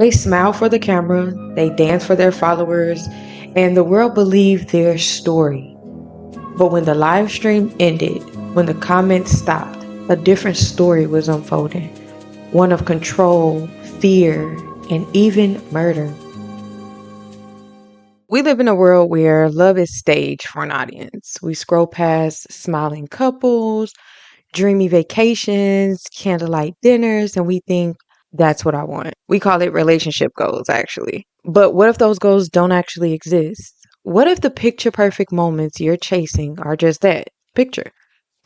They smile for the camera, they dance for their followers, and the world believed their story. But when the live stream ended, when the comments stopped, a different story was unfolding. One of control, fear, and even murder. We live in a world where love is staged for an audience. We scroll past smiling couples, dreamy vacations, candlelight dinners, and we think that's what I want. We call it relationship goals, actually. But what if those goals don't actually exist? What if the picture perfect moments you're chasing are just that picture?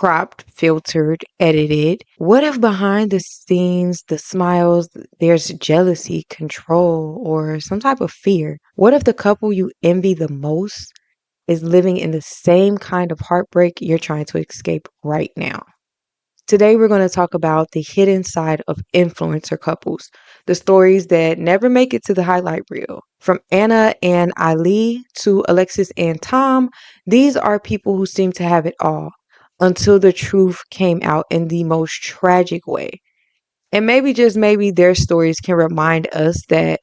Cropped, filtered, edited. What if behind the scenes, the smiles, there's jealousy, control, or some type of fear? What if the couple you envy the most is living in the same kind of heartbreak you're trying to escape right now? Today, we're going to talk about the hidden side of influencer couples, the stories that never make it to the highlight reel. From Anna and Ali to Alexis and Tom, these are people who seem to have it all until the truth came out in the most tragic way. And maybe, just maybe, their stories can remind us that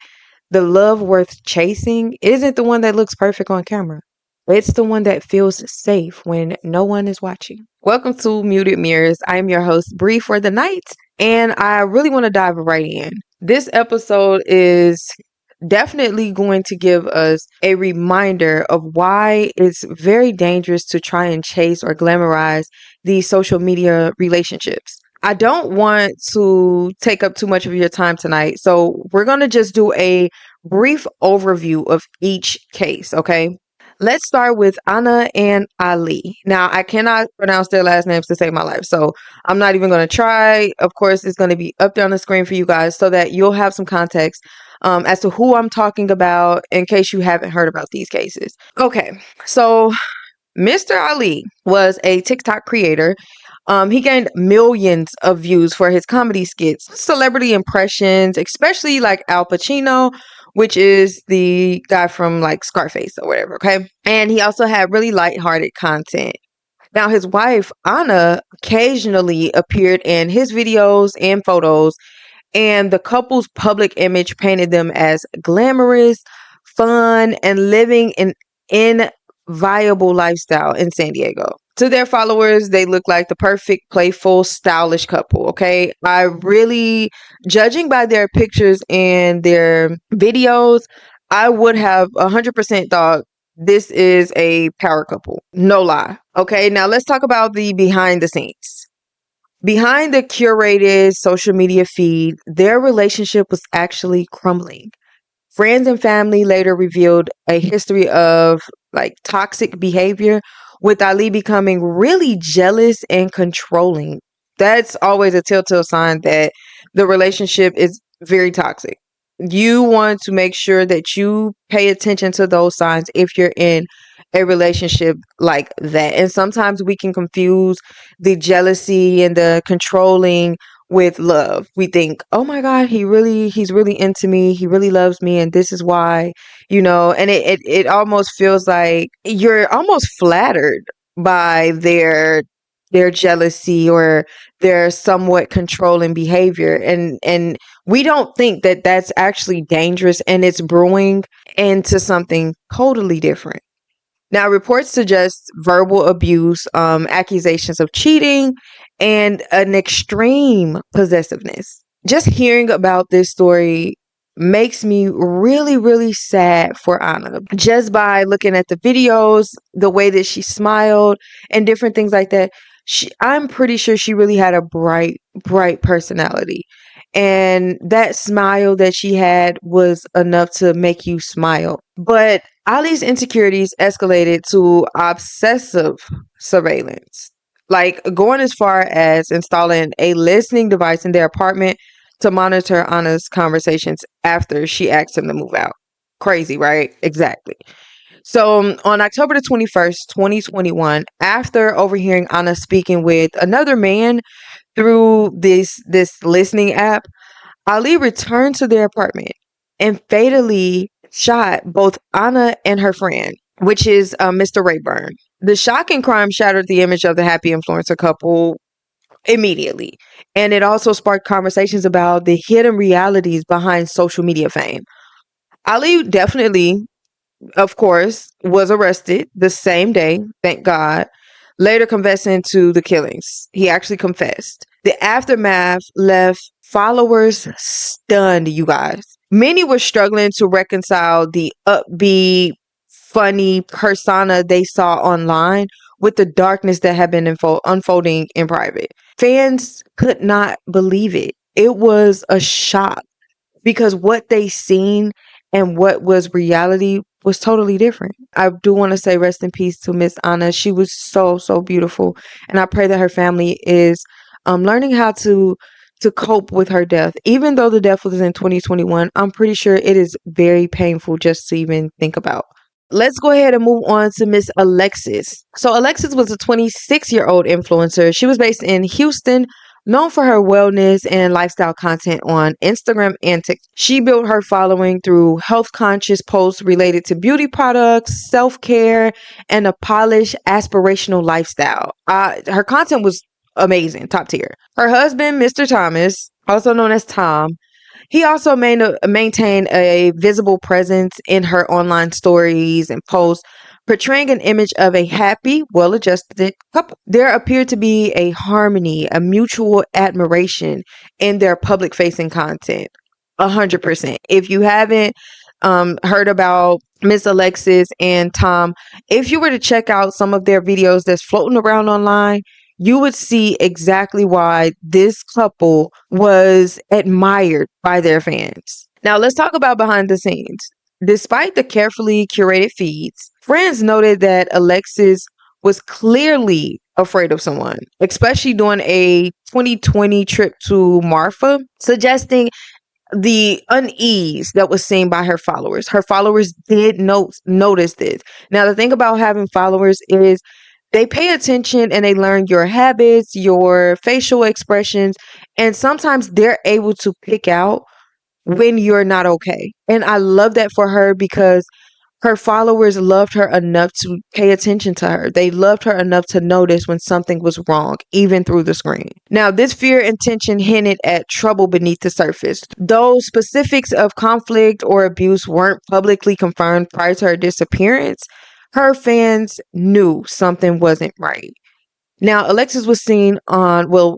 the love worth chasing isn't the one that looks perfect on camera. It's the one that feels safe when no one is watching. Welcome to Muted Mirrors. I'm your host, Bree, for the night, and I really want to dive right in. This episode is definitely going to give us a reminder of why it's very dangerous to try and chase or glamorize these social media relationships. I don't want to take up too much of your time tonight, so we're going to just do a brief overview of each case, okay? Let's start with Anna and Ali. Now, I cannot pronounce their last names to save my life, so I'm not even going to try. Of course, it's going to be up there on the screen for you guys so that you'll have some context as to who I'm talking about in case you haven't heard about these cases. Okay, so Mr. Ali was a TikTok creator. He gained millions of views for his comedy skits, celebrity impressions, especially like Al Pacino, which is the guy from like Scarface or whatever, okay? And he also had really lighthearted content. Now, his wife, Anna, occasionally appeared in his videos and photos, and the couple's public image painted them as glamorous, fun, and living an enviable lifestyle in San Diego. To their followers, they look like the perfect, playful, stylish couple. Okay. I really, judging by their pictures and their videos, I would have 100% thought this is a power couple. No lie. Okay. Now let's talk about the behind the scenes. Behind the curated social media feed, their relationship was actually crumbling. Friends and family later revealed a history of like toxic behavior, with Ali becoming really jealous and controlling. That's always a telltale sign that the relationship is very toxic. You want to make sure that you pay attention to those signs if you're in a relationship like that. And sometimes we can confuse the jealousy and the controlling with love. We think, oh my God, he's really into me. He really loves me. And this is why, and it almost feels like you're almost flattered by their jealousy or their somewhat controlling behavior. And we don't think that that's actually dangerous, and it's brewing into something totally different. Now, reports suggest verbal abuse, accusations of cheating, and an extreme possessiveness. Just hearing about this story makes me really, really sad for Anna. Just by looking at the videos, the way that she smiled, and different things like that, I'm pretty sure she really had a bright, bright personality. And that smile that she had was enough to make you smile. But Ali's insecurities escalated to obsessive surveillance, like going as far as installing a listening device in their apartment to monitor Anna's conversations after she asked him to move out. Crazy, right? Exactly. So on October the 21st, 2021, after overhearing Anna speaking with another man through this listening app, Ali returned to their apartment and fatally shot both Anna and her friend, which is Mr. Rayburn. The shocking crime shattered the image of the happy influencer couple immediately. And it also sparked conversations about the hidden realities behind social media fame. Ali definitely, of course, was arrested the same day, thank God, later confessing to the killings. He actually confessed. The aftermath left followers stunned, you guys. Many were struggling to reconcile the upbeat, funny persona they saw online with the darkness that had been unfolding in private. Fans could not believe it. It was a shock because what they seen and what was reality was totally different. I do want to say rest in peace to Miss Anna. She was so beautiful, and I pray that her family is learning how to cope with her death. Even though the death was in 2021, I'm pretty sure it is very painful just to even think about. Let's go ahead and move on to Miss Alexis. So Alexis was a 26-year-old influencer. She was based in Houston, known for her wellness and lifestyle content on Instagram and TikTok. She built her following through health conscious posts related to beauty products, self-care, and a polished aspirational lifestyle. Her content was amazing, top tier. Her husband, Mr. Thomas, also known as Tom, he also maintained a visible presence in her online stories and posts, portraying an image of a happy, well adjusted couple. There appeared to be a harmony, a mutual admiration in their public facing content. 100%. If you haven't heard about Miss Alexis and Tom, if you were to check out some of their videos that's floating around online, you would see exactly why this couple was admired by their fans. Now, let's talk about behind the scenes. Despite the carefully curated feeds, friends noted that Alexis was clearly afraid of someone, especially during a 2020 trip to Marfa, suggesting the unease that was seen by her followers. Her followers did notice this. Now, the thing about having followers is they pay attention and they learn your habits, your facial expressions, and sometimes they're able to pick out when you're not okay. And I love that for her because her followers loved her enough to pay attention to her. They loved her enough to notice when something was wrong, even through the screen. Now, this fear and tension hinted at trouble beneath the surface. Though specifics of conflict or abuse weren't publicly confirmed prior to her disappearance, her fans knew something wasn't right. Now, Alexis was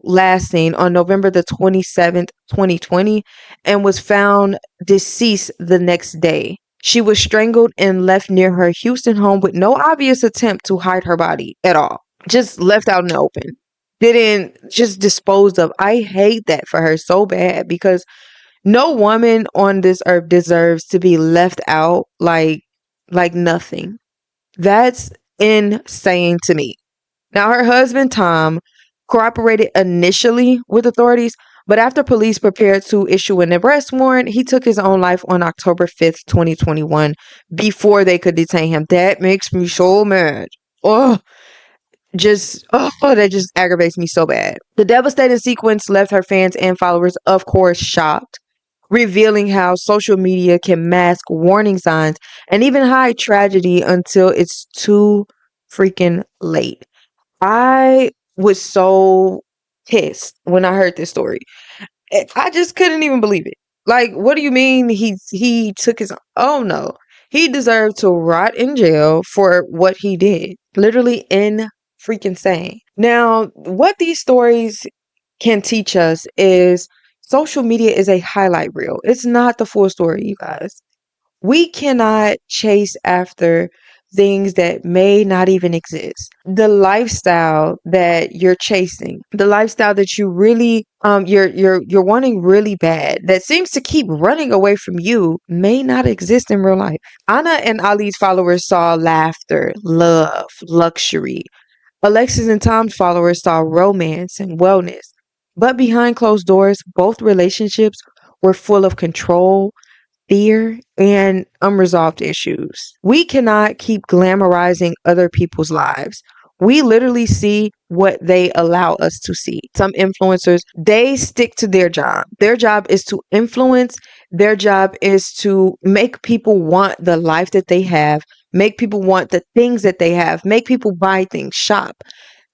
last seen on November the 27th, 2020, and was found deceased the next day. She was strangled and left near her Houston home with no obvious attempt to hide her body at all. Just left out in the open. Didn't just disposed of. I hate that for her so bad because no woman on this earth deserves to be left out like nothing. That's insane to me. Now, her husband, Tom, cooperated initially with authorities, but after police prepared to issue an arrest warrant, he took his own life on October 5th, 2021, before they could detain him. That makes me so mad. Oh, that just aggravates me so bad. The devastating sequence left her fans and followers, of course, shocked, revealing how social media can mask warning signs and even hide tragedy until it's too freaking late. I was so pissed when I heard this story. I just couldn't even believe it. Like, what do you mean he took his oh no. He deserved to rot in jail for what he did. Literally in freaking insane. Now, what these stories can teach us is social media is a highlight reel. It's not the full story, you guys. We cannot chase after things that may not even exist. The lifestyle that you're chasing, the lifestyle that you really you're wanting really bad, that seems to keep running away from you, may not exist in real life. Anna and Ali's followers saw laughter, love, luxury. Alexis and Tom's followers saw romance and wellness. But behind closed doors, both relationships were full of control, fear, and unresolved issues. We cannot keep glamorizing other people's lives. We literally see what they allow us to see. Some influencers, they stick to their job. Their job is to influence. Their job is to make people want the life that they have, make people want the things that they have, make people buy things, shop.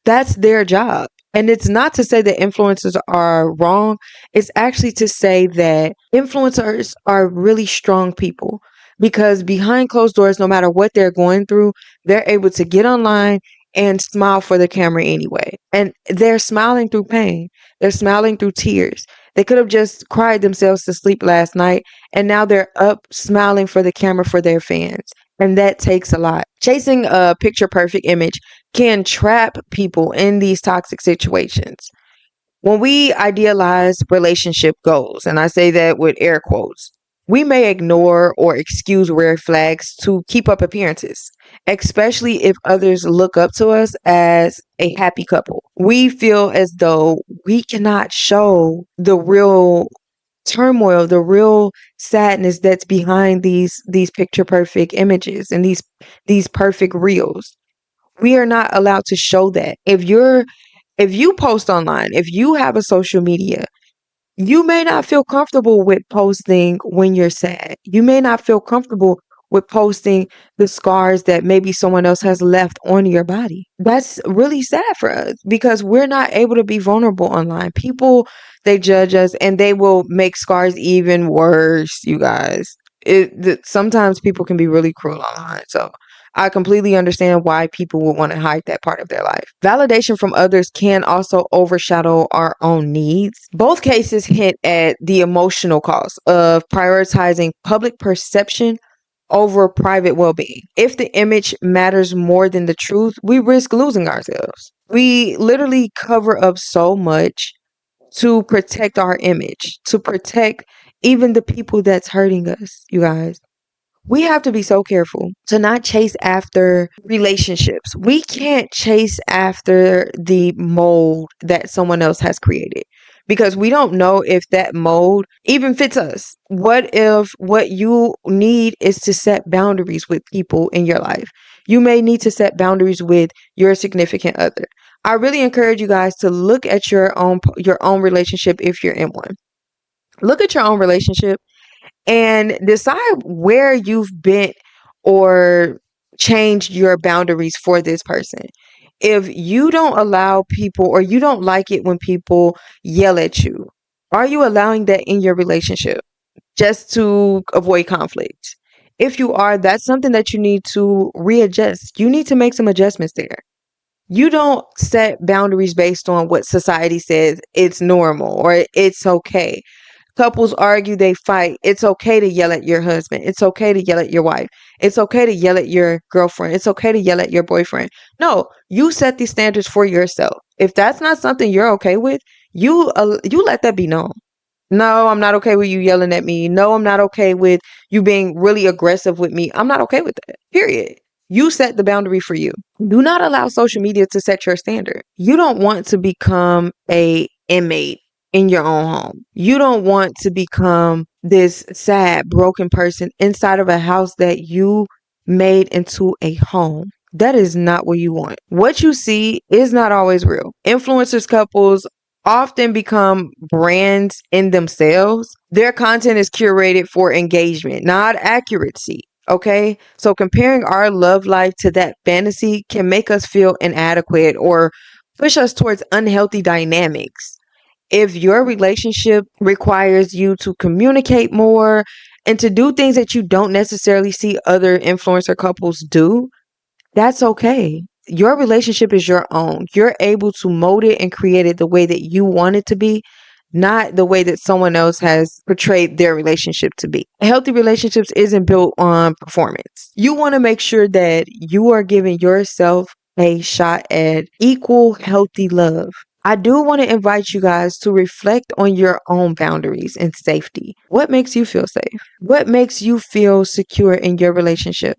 That's their job. And it's not to say that influencers are wrong. It's actually to say that influencers are really strong people because behind closed doors, no matter what they're going through, they're able to get online and smile for the camera anyway. And they're smiling through pain. They're smiling through tears. They could have just cried themselves to sleep last night and now they're up smiling for the camera for their fans. And that takes a lot. Chasing a picture perfect image can trap people in these toxic situations. When we idealize relationship goals, and I say that with air quotes, we may ignore or excuse red flags to keep up appearances, especially if others look up to us as a happy couple. We feel as though we cannot show the real turmoil, the real sadness that's behind these picture perfect images and these perfect reels. We are not allowed to show that. If you post online, if you have a social media, you may not feel comfortable with posting when you're sad. You may not feel comfortable with posting the scars that maybe someone else has left on your body. That's really sad for us because we're not able to be vulnerable online. People, they judge us and they will make scars even worse, you guys. Sometimes people can be really cruel online. So I completely understand why people would want to hide that part of their life. Validation from others can also overshadow our own needs. Both cases hint at the emotional cost of prioritizing public perception over private well being. If the image matters more than the truth, we risk losing ourselves. We literally cover up so much to protect our image, to protect even the people that's hurting us, you guys. We have to be so careful to not chase after relationships. We can't chase after the mold that someone else has created because we don't know if that mold even fits us. What if what you need is to set boundaries with people in your life? You may need to set boundaries with your significant other. I really encourage you guys to look at your own relationship if you're in one. Look at your own relationship and decide where you've been or changed your boundaries for this person. If you don't allow people or you don't like it when people yell at you, are you allowing that in your relationship just to avoid conflict? If you are, that's something that you need to readjust. You need to make some adjustments there. You don't set boundaries based on what society says it's normal or it's okay. Couples argue, they fight. It's okay to yell at your husband. It's okay to yell at your wife. It's okay to yell at your girlfriend. It's okay to yell at your boyfriend. No, you set these standards for yourself. If that's not something you're okay with, you let that be known. No, I'm not okay with you yelling at me. No, I'm not okay with you being really aggressive with me. I'm not okay with that. Period. You set the boundary for you. Do not allow social media to set your standard. You don't want to become a inmate in your own home. You don't want to become this sad, broken person inside of a house that you made into a home. That is not what you want. What you see is not always real. Influencers couples often become brands in themselves. Their content is curated for engagement, not accuracy. Okay. So comparing our love life to that fantasy can make us feel inadequate or push us towards unhealthy dynamics. If your relationship requires you to communicate more and to do things that you don't necessarily see other influencer couples do, that's okay. Your relationship is your own. You're able to mold it and create it the way that you want it to be, not the way that someone else has portrayed their relationship to be. Healthy relationships isn't built on performance. You want to make sure that you are giving yourself a shot at equal healthy love. I do want to invite you guys to reflect on your own boundaries and safety. What makes you feel safe? What makes you feel secure in your relationship?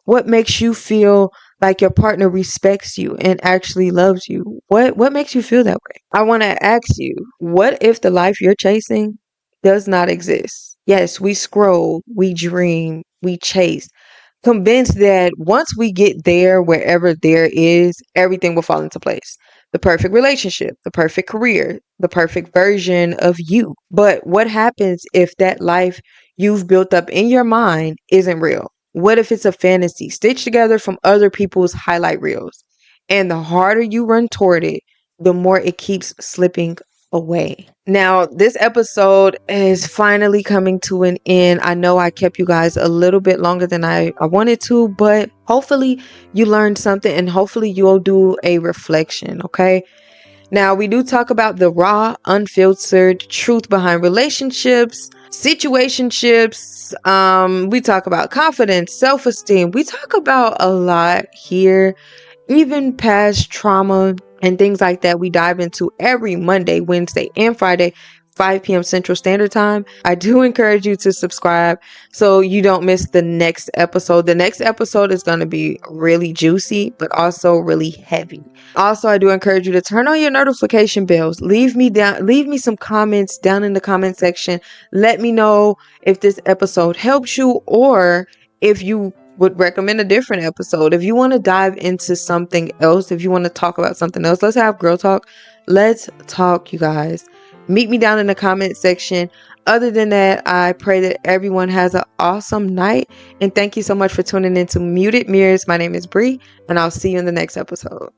What makes you feel like your partner respects you and actually loves you? What makes you feel that way? I want to ask you, what if the life you're chasing does not exist? Yes, we scroll, we dream, we chase, convinced that once we get there, wherever there is, everything will fall into place. The perfect relationship, the perfect career, the perfect version of you. But what happens if that life you've built up in your mind isn't real? What if it's a fantasy stitched together from other people's highlight reels? And the harder you run toward it, the more it keeps slipping away. Now, this episode is finally coming to an end. I know I kept you guys a little bit longer than I wanted to, but hopefully you learned something and hopefully you'll do a reflection, okay? Now, we do talk about the raw, unfiltered truth behind relationships, situationships. We talk about confidence, self-esteem. We talk about a lot here, even past trauma and things like that. We dive into every Monday, Wednesday, and Friday, 5 p.m. Central Standard Time. I do encourage you to subscribe so you don't miss the next episode. The next episode is going to be really juicy, but also really heavy. Also, I do encourage you to turn on your notification bells. Leave me some comments down in the comment section. Let me know if this episode helps you or if you would recommend a different episode. If you want to dive into something else, if you want to talk about something else, let's have girl talk. Let's talk, you guys. Meet me down in the comment section. Other than that, I pray that everyone has an awesome night. And thank you so much for tuning into Muted Mirrors. My name is Bree, and I'll see you in the next episode.